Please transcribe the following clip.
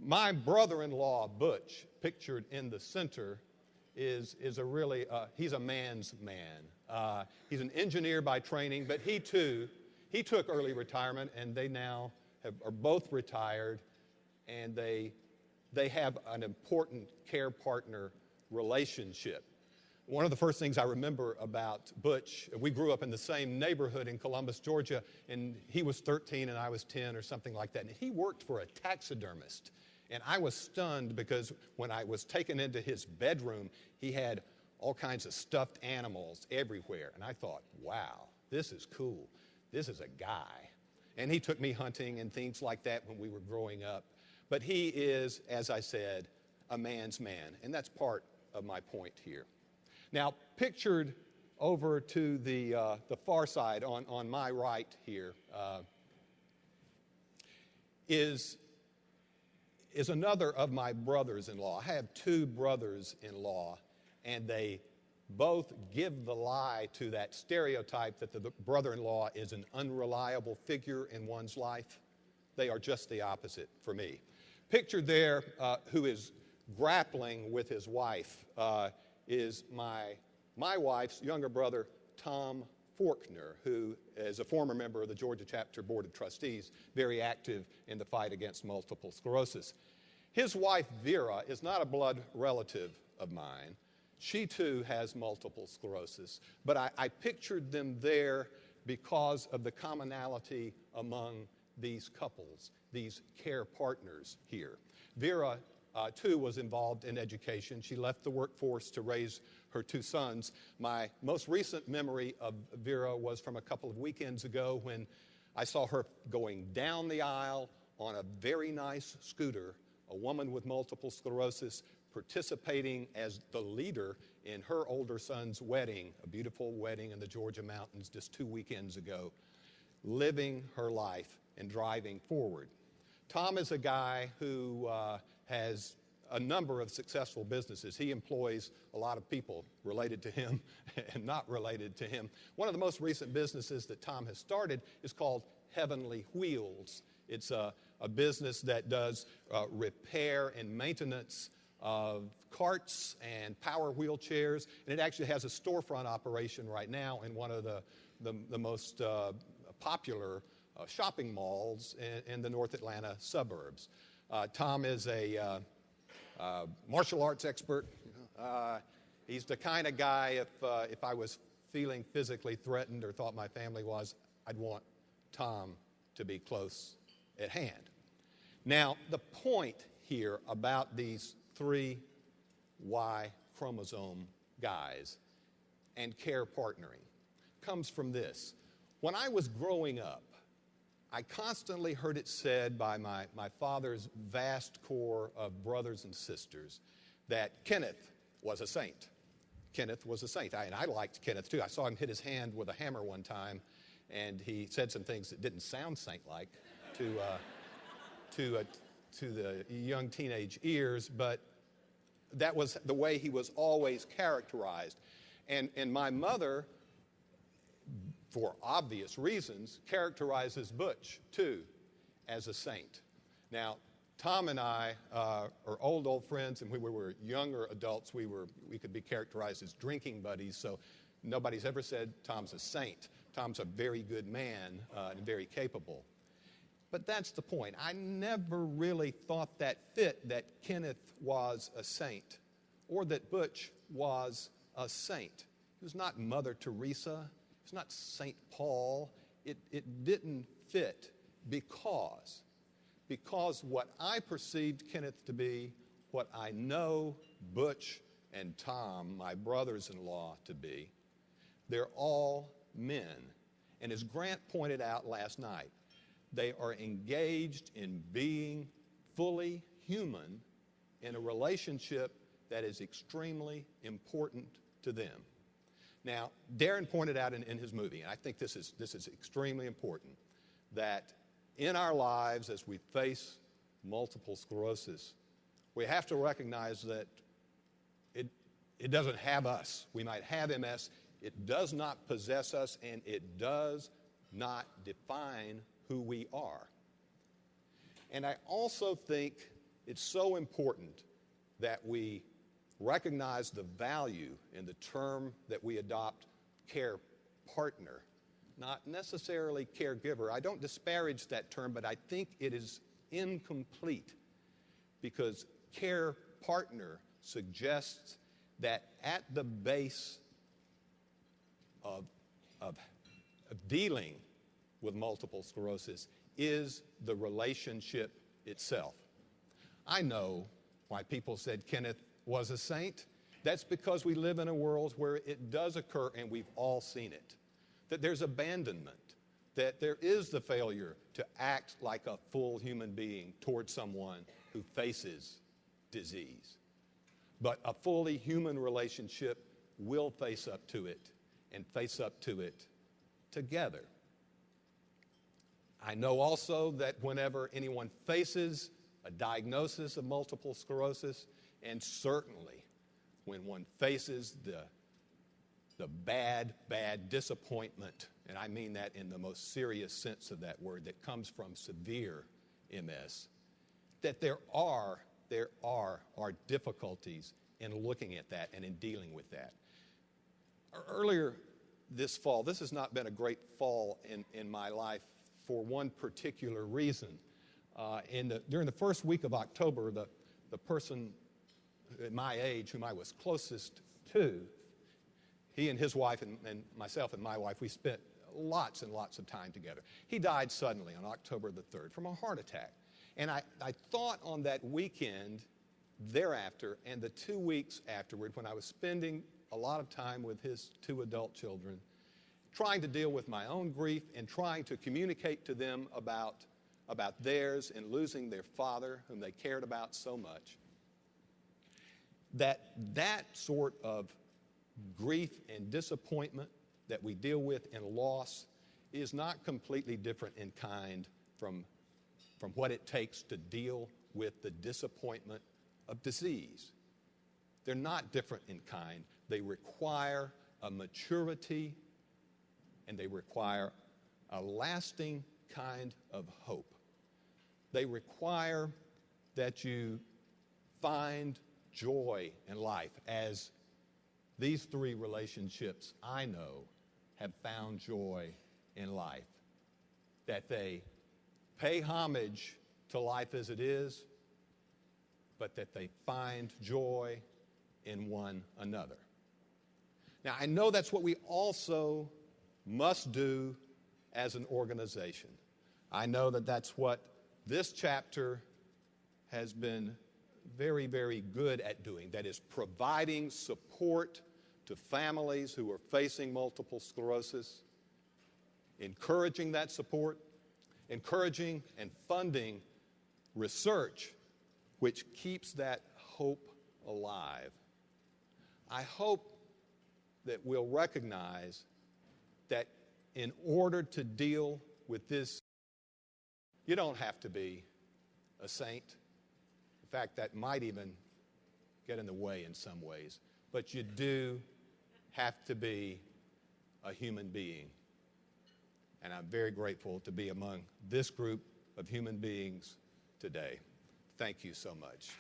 My brother-in-law, Butch, pictured in the center, is a really, he's a man's man. He's an engineer by training, but he took early retirement, and they now are both retired, and they have an important care partner relationship. One of the first things I remember about Butch, we grew up in the same neighborhood in Columbus, Georgia, and he was 13 and I was 10 or something like that. And he worked for a taxidermist. And I was stunned because when I was taken into his bedroom, he had all kinds of stuffed animals everywhere. And I thought, wow, this is cool. This is a guy. And he took me hunting and things like that when we were growing up. But he is, as I said, a man's man. And that's part of my point here. Now, pictured over to the far side on my right here is another of my brothers-in-law. I have two brothers-in-law, and they both give the lie to that stereotype that the brother-in-law is an unreliable figure in one's life. They are just the opposite for me. Pictured there, who is grappling with his wife, is my wife's younger brother, Tom Forkner, who is a former member of the Georgia Chapter Board of Trustees, very active in the fight against multiple sclerosis. His wife, Vera, is not a blood relative of mine. She, too, has multiple sclerosis. But I pictured them there because of the commonality among these couples, these care partners here. Vera, too, was involved in education. She left the workforce to raise her two sons. My most recent memory of Vera was from a couple of weekends ago when I saw her going down the aisle on a very nice scooter, a woman with multiple sclerosis participating as the leader in her older son's wedding, a beautiful wedding in the Georgia mountains just 2 weekends ago, living her life and driving forward. Tom is a guy who has a number of successful businesses. He employs a lot of people related to him and not related to him. One of the most recent businesses that Tom has started is called Heavenly Wheels. It's a business that does repair and maintenance of carts and power wheelchairs, and it actually has a storefront operation right now in one of the most popular shopping malls in the North Atlanta suburbs. Tom is a martial arts expert. He's the kind of guy, if I was feeling physically threatened or thought my family was, I'd want Tom to be close at hand. Now, the point here about these 3 Y chromosome guys and care partnering comes from this. When I was growing up, I constantly heard it said by my father's vast core of brothers and sisters that Kenneth was a saint. Kenneth was a saint. And I liked Kenneth, too. I saw him hit his hand with a hammer one time, and he said some things that didn't sound saint-like to the young teenage ears, but that was the way he was always characterized. And my mother, for obvious reasons, characterizes Butch, too, as a saint. Now, Tom and I are old friends, and when we were younger adults, we could be characterized as drinking buddies, so nobody's ever said Tom's a saint. Tom's a very good man and very capable. But that's the point. I never really thought that fit that Kenneth was a saint or that Butch was a saint. He was not Mother Teresa. It's not St. Paul. It didn't fit because what I perceived Kenneth to be, what I know Butch and Tom, my brothers-in-law, to be, they're all men. And as Grant pointed out last night, they are engaged in being fully human in a relationship that is extremely important to them. Now, Darren pointed out in his movie, and I think this is extremely important, that in our lives as we face multiple sclerosis, we have to recognize that it doesn't have us. We might have MS. It does not possess us, and it does not define who we are. And I also think It's so important that we recognize the value in the term that we adopt, care partner, not necessarily caregiver. I don't disparage that term, but I think it is incomplete because care partner suggests that at the base of dealing with multiple sclerosis is the relationship itself. I know why people said Kenneth was a saint. That's because we live in a world where it does occur, and we've all seen it. That there's abandonment, that there is the failure to act like a full human being towards someone who faces disease. But a fully human relationship will face up to it, and face up to it together. I know also that whenever anyone faces a diagnosis of multiple sclerosis, and certainly when one faces the bad disappointment, and I mean that in the most serious sense of that word, that comes from severe MS, that there are difficulties in looking at that and in dealing with that. Earlier this fall, this has not been a great fall in my life for one particular reason. During the first week of October, the person at my age whom I was closest to, he and his wife and myself and my wife, we spent lots and lots of time together. He died suddenly on October the 3rd from a heart attack. And I thought on that weekend thereafter and the 2 weeks afterward, when I was spending a lot of time with his 2 adult children, trying to deal with my own grief and trying to communicate to them about theirs and losing their father, whom they cared about so much, that sort of grief and disappointment that we deal with in loss is not completely different in kind from what it takes to deal with the disappointment of disease. They're not different in kind. They require a maturity and they require a lasting kind of hope. They require that you find joy in life, as these 3 relationships I know have found joy in life. That they pay homage to life as it is, but that they find joy in one another. Now, I know that's what we also must do as an organization. I know that that's what this chapter has been very, very good at doing. That is providing support to families who are facing multiple sclerosis, encouraging that support, encouraging and funding research which keeps that hope alive. I hope that we'll recognize that in order to deal with this, you don't have to be a saint. In fact, that might even get in the way in some ways. But you do have to be a human being. And I'm very grateful to be among this group of human beings today. Thank you so much.